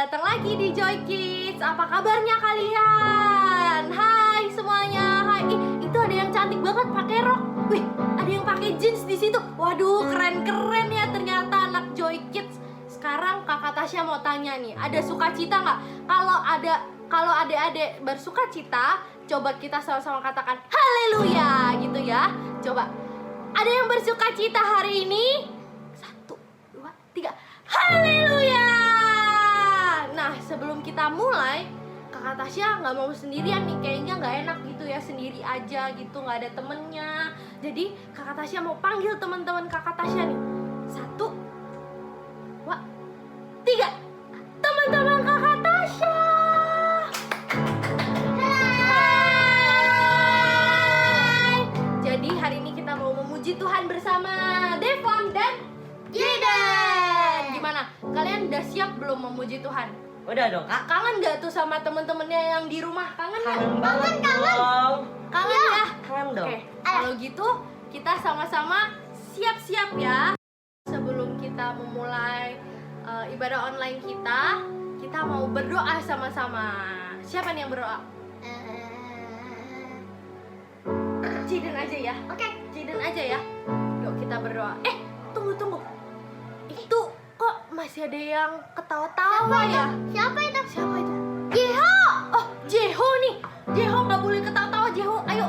datang lagi di Joy Kids. Apa kabarnya kalian? Hai semuanya. Hai. Itu ada yang cantik banget pakai rok. Wih, ada yang pakai jeans di situ. Waduh, keren-keren ya ternyata anak Joy Kids. Sekarang Kakak Tasya mau tanya nih, ada sukacita nggak? Kalau adik-adik bersukacita, coba kita sama-sama katakan haleluya gitu ya. Coba. Ada yang bersukacita hari ini? 1, 2, 3. Haleluya. Nah, sebelum kita mulai, Kakak Tasya nggak mau sendirian nih, kayaknya nggak enak gitu ya, sendiri aja gitu, nggak ada temennya. Jadi Kakak Tasya mau panggil teman-teman Kakak Tasya nih. 1, 2, 3. Teman-teman Kakak Tasya. Hai. Jadi hari ini kita mau memuji Tuhan bersama Devon dan Jaden. Gimana? Kalian udah siap belum memuji Tuhan? Udah dong, Kak. Kangen gak tuh sama temen-temennya yang di rumah? Kangen gak? Kangen banget dong. Kangen ya? Kangen dong. Oke, kalau gitu kita sama-sama siap-siap ya. Sebelum kita memulai ibadah online kita mau berdoa sama-sama. Siapa nih yang berdoa? Jaden aja ya. Oke, Jaden aja ya. Yuk kita berdoa. Tunggu. Itu kok masih ada yang ketawa-tawa ya? Siapa itu? Siapa itu? Jeho. Oh, Jeho nih. Jeho nggak boleh ketawa-tawa. Jeho, ayo.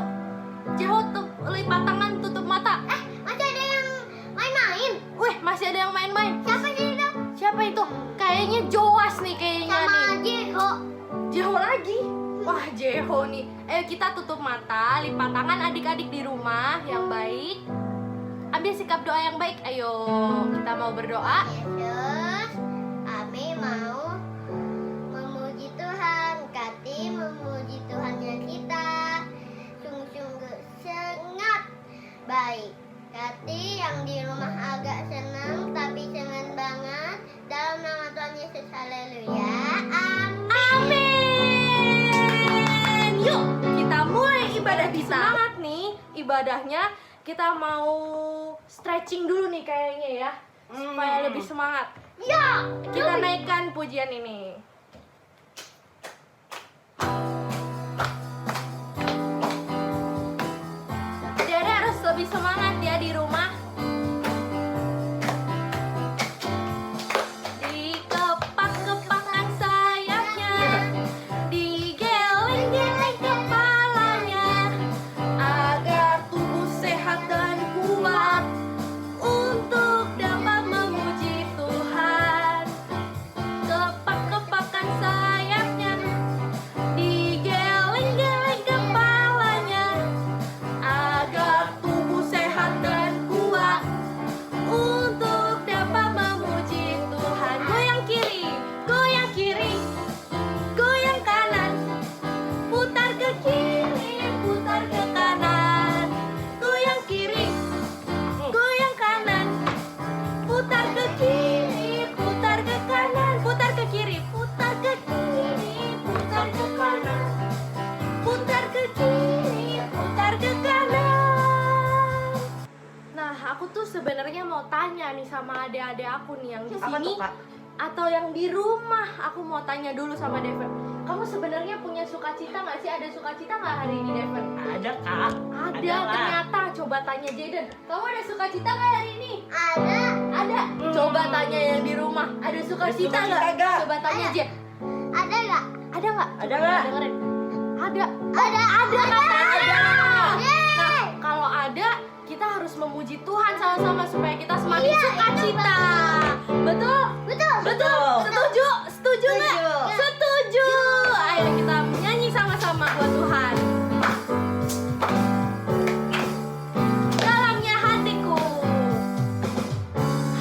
Jeho lipat tangan, tutup mata. Masih ada yang main-main. Wih, masih ada yang main-main. Siapa sih itu? Siapa itu? Kayaknya Joas nih kayaknya Sama nih. Jeho. Jeho lagi. Wah, Jeho nih. Ayo kita tutup mata, lipat tangan adik-adik di rumah yang baik. Ambil sikap doa yang baik. Ayo, kita mau berdoa. Yesus, kami mau memuji Tuhan. Kati memuji Tuhannya kita. Sungguh-sungguh sangat baik. Kati yang di rumah agak senang, tapi senang banget. Dalam nama Tuhan Yesus, haleluya. Amin. Amin. Yuk, kita mulai ibadah kita. Semangat nih ibadahnya. Kita mau stretching dulu nih kayaknya ya, supaya lebih semangat. Ya. Kita naikkan pujian ini. Adik-adik harus lebih semangat ya di rumah. Dikepak-kepakan sayapnya, digeleng-geleng kepalanya, agar tubuh sehat dan kuat untuk dapat memuji Tuhan. Kepak-kepakan sayapnya, digeleng-geleng kepalanya, agar tubuh sehat dan kuat untuk dapat memuji Tuhan. Goyang kiri, goyang kiri, goyang kanan, putar ke kiri, putar ke kanan, goyang kiri, goyang kanan, putar ke kiri, putar ke kanan, putar ke kiri, putar ke kiri, putar ke kanan, putar ke kiri, putar ke kanan. Nah, aku tuh sebenarnya mau tanya nih sama adik-adik aku nih yang di Apa sini tuh, Kak? atau yang di rumah. Aku mau tanya dulu sama Devon. Kamu sebenarnya punya sukacita nggak sih? Ada sukacita nggak hari ini, Devon? Ada, Kak. Ada lah. ternyata. Coba tanya Jaden. Kamu ada sukacita nggak hari ini? Ada. Ada. Coba tanya yang di rumah. Ada sukacita Ada sukacita nggak? nggak? Coba tanya Ada. Jen. Ada nggak? Ada nggak? Ada Coba nggak? dengerin. Ada. Ada. Katanya ada. Yeay. Nah, kalau ada, kita harus memuji Tuhan sama-sama supaya kita semakin Iya, sukacita. Betul? Betul. Betul. Setuju? Setuju nggak? Setuju. Setuju. Ayo kita menyanyi sama-sama buat Tuhan. Dalamnya hatiku,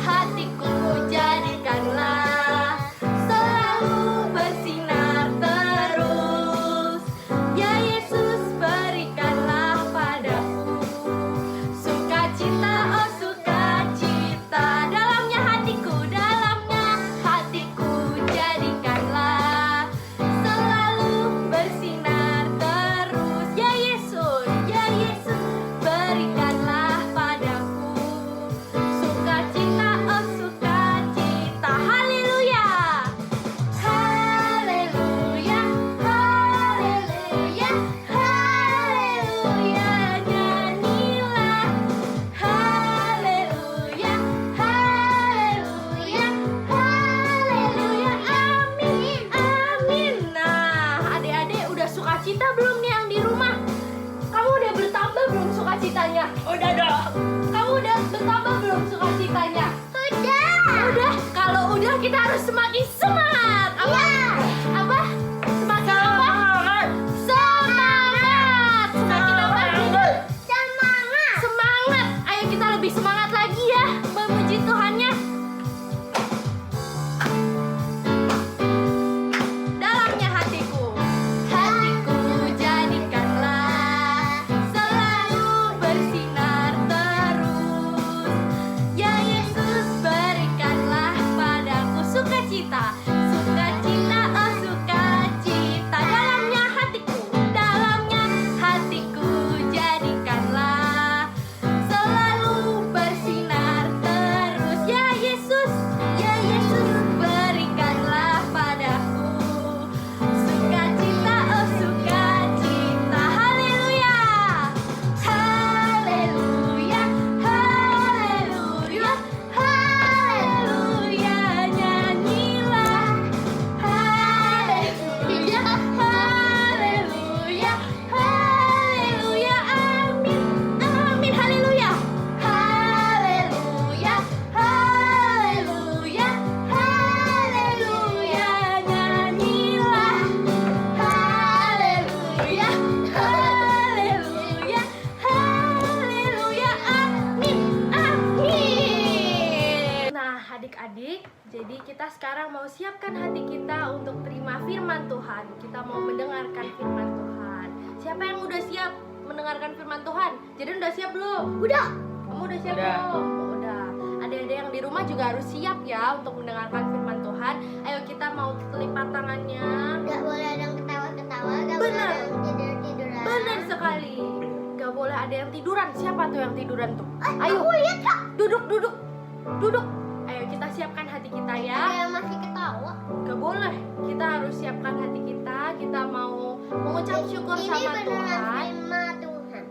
hatiku jadikanlah selalu bersinar terus. Ya Yesus, berikanlah padaku sukacita, oh sukacita. Dalamnya hatiku, dalamnya hatiku. sukacitanya? Udah dong. Kamu udah bertambah belum sukacitanya? Udah. Kalau udah kita harus semakin semangat. Apa? Iya. Apa? Semakin apa? Semangat. Semakin apa? Semangat. Semangat. Ayo kita lebih semangat lagi ya memuji Tuhannya. Dalamnya hatiku, hatiku jadikanlah selalu bersinar terus. Ya Yesus berikanlah padaku sukacita, sukacita, oh sukacita. Dalamnya hatiku jadikanlah selalu bersinar terus. Ya Yesus berikanlah padaku sukacita, oh sukacita. Haleluya, haleluya, haleluya, haleluya. Nyanyilah haleluya, haleluya, haleluya. Amin, amin. Haleluya, haleluya, haleluya, haleluya. Nyanyilah haleluya, haleluya, haleluya. Amin, amin. Nah, adik-adik, jadi kita sekarang mau siapkan hati kita untuk terima firman Tuhan. Kita mau mendengarkan firman Tuhan. Siapa yang udah siap mendengarkan firman Tuhan? Jadi udah siap belum? Udah. Kamu udah siap Udah. belum? Oh, udah. Adik-adik yang di rumah juga harus siap ya untuk mendengarkan firman Tuhan. Ayo kita mau lipat tangannya. Gak boleh ada yang ketawa-ketawa. Gak boleh Benar. ada yang tidur-tiduran. Benar sekali. Gak boleh ada yang tiduran. Siapa tuh yang tiduran tuh? Ayo. Ayo. Aku lihat Kak. Duduk, duduk. Duduk. Ayo kita siapkan hati kita Ada ya. yang masih ketawa. Gak boleh. Kita harus siapkan hati kita. Kita mau mengucap syukur Ini sama beneran Tuhan. firman Tuhan.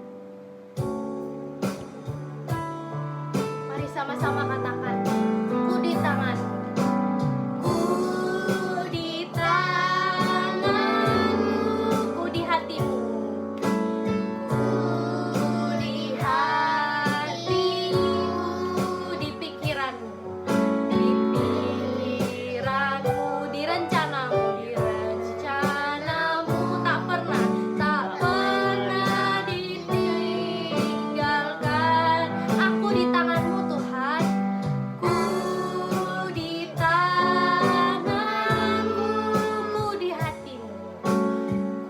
Mari sama-sama katakan. Ku di tangan. Ku di tanganmu. Ku di hatimu. Ku di hatimu. Di pikiranmu. Di pikiranmu. Di rencanamu. Di rencanamu. Tak pernah ditinggalkan. Aku di tanganmu Tuhan. Ku di tanganmu. Ku di hatimu.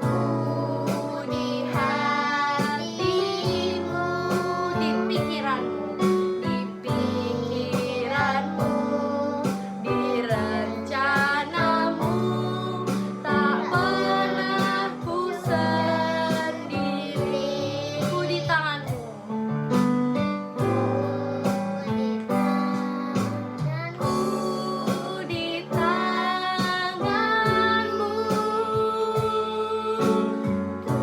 Ku di hatimu. Di pikiranmu. Di pikiranmu. Di rencanamu. Tak pernah ku sendiri. Ku di tanganmu. Ku di tanganmu. Ku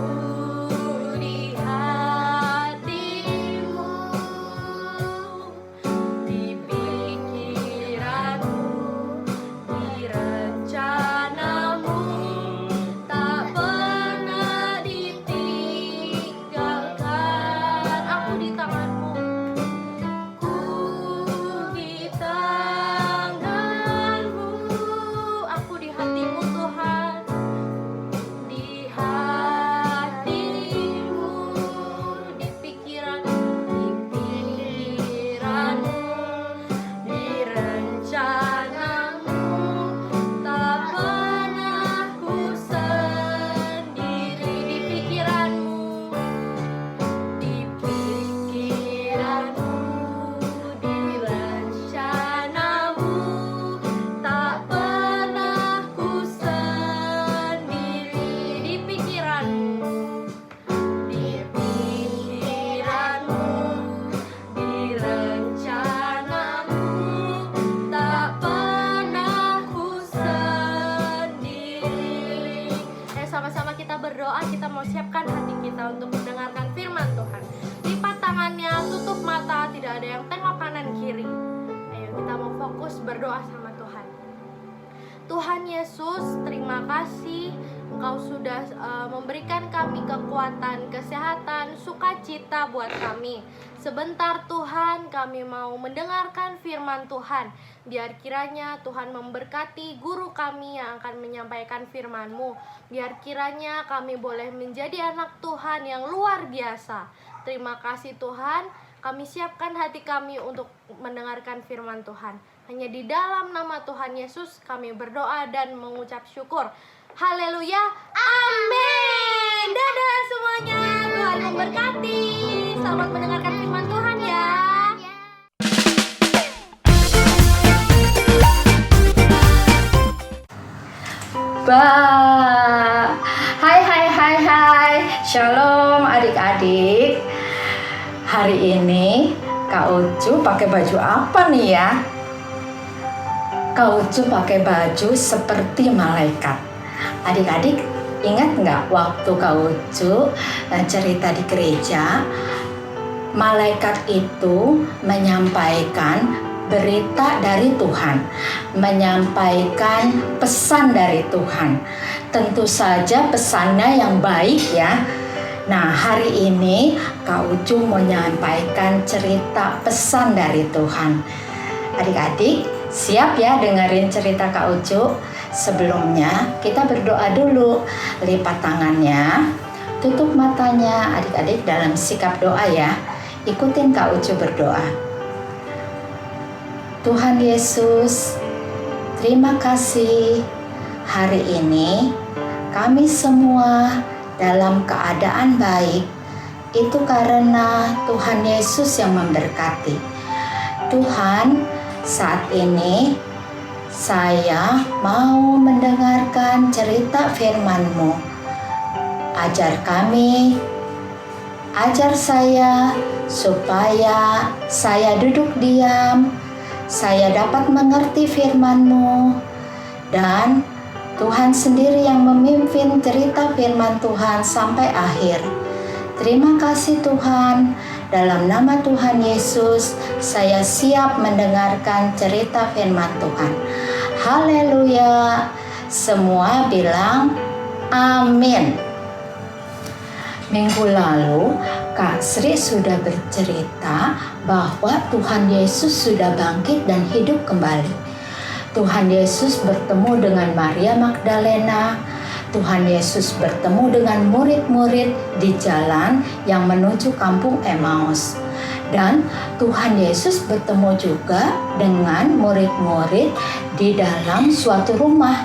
di hatimu. Di pikiranmu. Di rencanamu. Tak pernah ditinggalkan. Aku di tanganmu. Ku di tanganmu. Aku di hatimu Tuhan. Di hatimu. Di pikiranmu. Di rencanamu. Tak pernah ku sendiri. Di pikiranmu. Di pikiranmu. Di rencanamu. Tak pernah ku sendiri. Di pikiranmu. Di pikiranmu. Di rencanamu. Tak pernah ku sendiri. Ayo sama-sama kita berdoa. Kita mau siapkan hati kita untuk mendengarkan firman Tuhan. Lipat tangannya, tutup mata, tidak ada yang tengok kanan kiri. Ayo kita mau fokus berdoa sama Tuhan. Tuhan Yesus, terima kasih Engkau sudah memberikan kami kekuatan, kesehatan, sukacita buat kami. Sebentar Tuhan, kami mau mendengarkan firman Tuhan. Biar kiranya Tuhan memberkati guru kami yang akan menyampaikan firman-Mu. Biar kiranya kami boleh menjadi anak Tuhan yang luar biasa. Terima kasih Tuhan, kami siapkan hati kami untuk mendengarkan firman Tuhan. Hanya di dalam nama Tuhan Yesus kami berdoa dan mengucap syukur. Haleluya, amin. Dadah semuanya, Tuhan memberkati. Selamat mendengarkan firman Tuhan ya. Hai, Shalom adik-adik. Hari ini Kak Ucu pakai baju apa nih ya? Kak Ucu pakai baju seperti malaikat. Adik-adik ingat nggak waktu Kak Ucu cerita di gereja, malaikat itu menyampaikan berita dari Tuhan, menyampaikan pesan dari Tuhan. Tentu saja pesannya yang baik ya. Nah, hari ini Kak Ucu mau menyampaikan cerita pesan dari Tuhan. Adik-adik, siap ya dengerin cerita Kak Ucu? Sebelumnya kita berdoa dulu. Lipat tangannya, tutup matanya adik-adik dalam sikap doa ya. Ikutin Kak Ucu berdoa. Tuhan Yesus, terima kasih hari ini kami semua dalam keadaan baik. Itu karena Tuhan Yesus yang memberkati. Tuhan, saat ini saya mau mendengarkan cerita firman-Mu. Ajar kami, ajar saya supaya saya duduk diam, saya dapat mengerti firman-Mu, dan Tuhan sendiri yang memimpin cerita firman Tuhan sampai akhir. Terima kasih Tuhan, dalam nama Tuhan Yesus, saya siap mendengarkan cerita firman Tuhan. Haleluya, semua bilang amin. Minggu lalu, Kak Sri sudah bercerita bahwa Tuhan Yesus sudah bangkit dan hidup kembali. Tuhan Yesus bertemu dengan Maria Magdalena. Tuhan Yesus bertemu dengan murid-murid di jalan yang menuju kampung Emmaus. Dan Tuhan Yesus bertemu juga dengan murid-murid di dalam suatu rumah.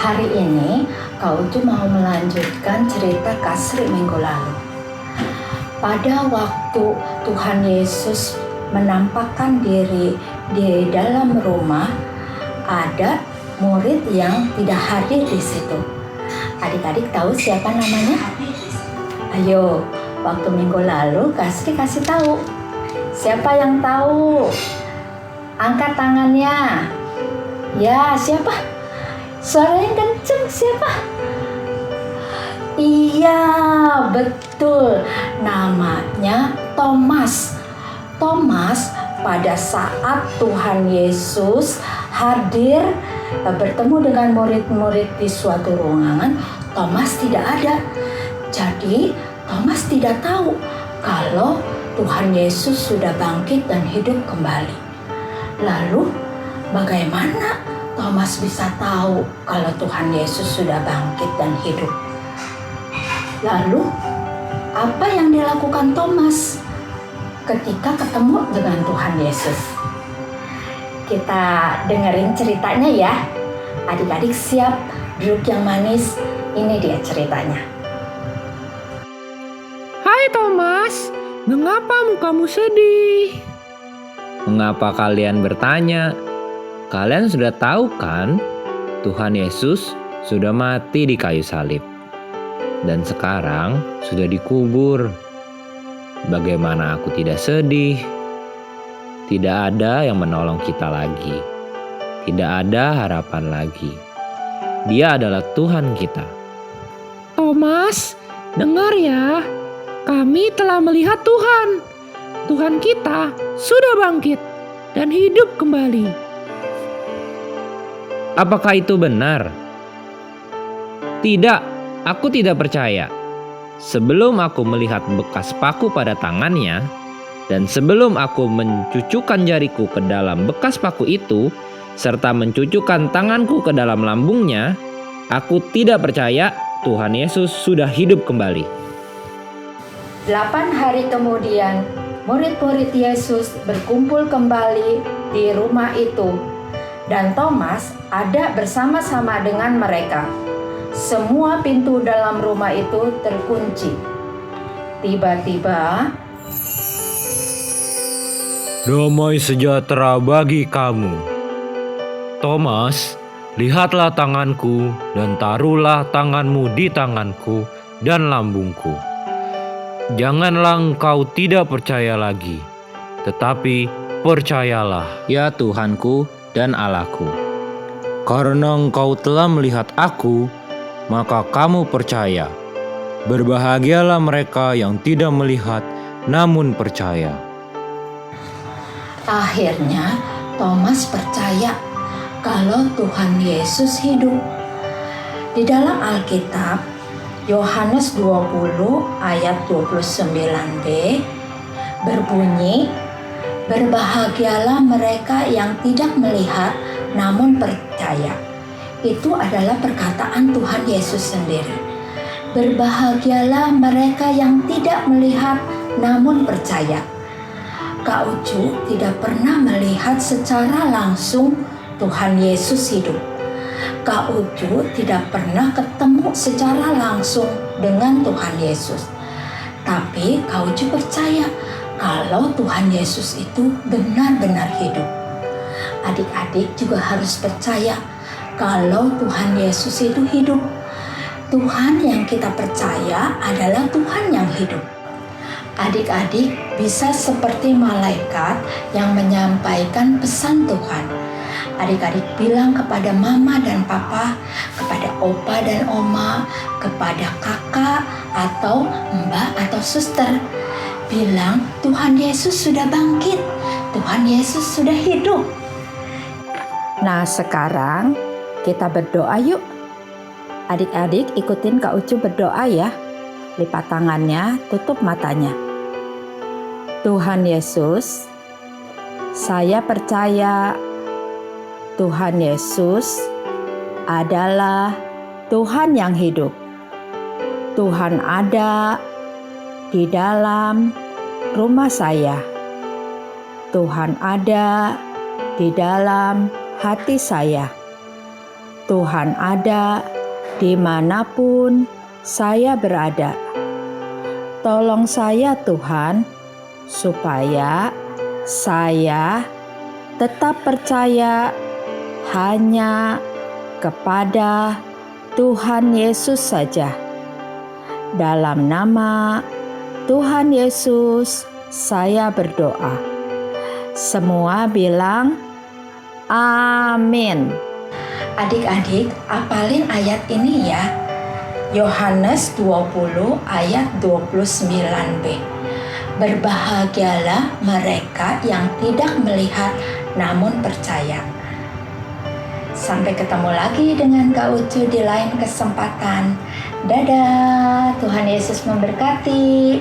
Hari ini, Kak Ucu mau melanjutkan cerita Kak Sri minggu lalu. Pada waktu Tuhan Yesus menampakkan diri di dalam rumah, ada murid yang tidak hadir di situ. Adik-adik tahu siapa namanya? Ayo, waktu minggu lalu kasih tahu. Siapa yang tahu? Angkat tangannya. Ya, siapa? Suaranya kenceng, siapa? Iya, betul. Namanya Thomas. Thomas pada saat Tuhan Yesus hadir bertemu dengan murid-murid di suatu ruangan, Thomas tidak ada. Jadi Thomas tidak tahu kalau Tuhan Yesus sudah bangkit dan hidup kembali. Lalu bagaimana Thomas bisa tahu kalau Tuhan Yesus sudah bangkit dan hidup? Lalu apa yang dilakukan Thomas ketika ketemu dengan Tuhan Yesus? Kita dengerin ceritanya ya. Adik-adik siap duduk yang manis. Ini dia ceritanya. Hai Thomas, mengapa mukamu sedih? Mengapa kalian bertanya? Kalian sudah tahu kan, Tuhan Yesus sudah mati di kayu salib. Dan sekarang sudah dikubur. Bagaimana aku tidak sedih? Tidak ada yang menolong kita lagi. Tidak ada harapan lagi. Dia adalah Tuhan kita. Thomas, dengar ya. Kami telah melihat Tuhan. Tuhan kita sudah bangkit dan hidup kembali. Apakah itu benar? Tidak, aku tidak percaya. Sebelum aku melihat bekas paku pada tangannya, dan sebelum aku mencucukkan jariku ke dalam bekas paku itu, serta mencucukkan tanganku ke dalam lambungnya, aku tidak percaya Tuhan Yesus sudah hidup kembali. 8 hari kemudian, murid-murid Yesus berkumpul kembali di rumah itu, dan Thomas ada bersama-sama dengan mereka. Semua pintu dalam rumah itu terkunci. Tiba-tiba, Damai sejahtera bagi kamu. Thomas, lihatlah tanganku dan taruhlah tanganmu di tanganku dan lambungku. Janganlah engkau tidak percaya lagi, tetapi percayalah, ya Tuhanku dan Allahku. Karena engkau telah melihat aku, maka kamu percaya. Berbahagialah mereka yang tidak melihat namun percaya. akhirnya Thomas percaya kalau Tuhan Yesus hidup. Di dalam Alkitab, Yohanes 20 ayat 29b berbunyi, "Berbahagialah mereka yang tidak melihat namun percaya." Itu adalah perkataan Tuhan Yesus sendiri. Berbahagialah mereka yang tidak melihat namun percaya. Kak Ucu tidak pernah melihat secara langsung Tuhan Yesus hidup. Kak Ucu tidak pernah ketemu secara langsung dengan Tuhan Yesus. Tapi Kak Ucu percaya kalau Tuhan Yesus itu benar-benar hidup. Adik-adik juga harus percaya kalau Tuhan Yesus itu hidup. Tuhan yang kita percaya adalah Tuhan yang hidup. Adik-adik bisa seperti malaikat yang menyampaikan pesan Tuhan. Adik-adik bilang kepada mama dan papa, kepada opa dan oma, kepada kakak atau mbak atau suster. Bilang Tuhan Yesus sudah bangkit, Tuhan Yesus sudah hidup. Nah sekarang kita berdoa yuk. Adik-adik ikutin Kak Ucu berdoa ya. Lipat tangannya, tutup matanya. Tuhan Yesus, saya percaya Tuhan Yesus adalah Tuhan yang hidup. Tuhan ada di dalam rumah saya. Tuhan ada di dalam hati saya. Tuhan ada dimanapun saya berada. Tolong saya Tuhan, supaya saya tetap percaya hanya kepada Tuhan Yesus saja. Dalam nama Tuhan Yesus saya berdoa. Semua bilang amin. Adik-adik apalin ayat ini ya. Yohanes 20 ayat 29b. Berbahagialah mereka yang tidak melihat namun percaya. Sampai ketemu lagi dengan Kak Ucu di lain kesempatan. Dadah, Tuhan Yesus memberkati.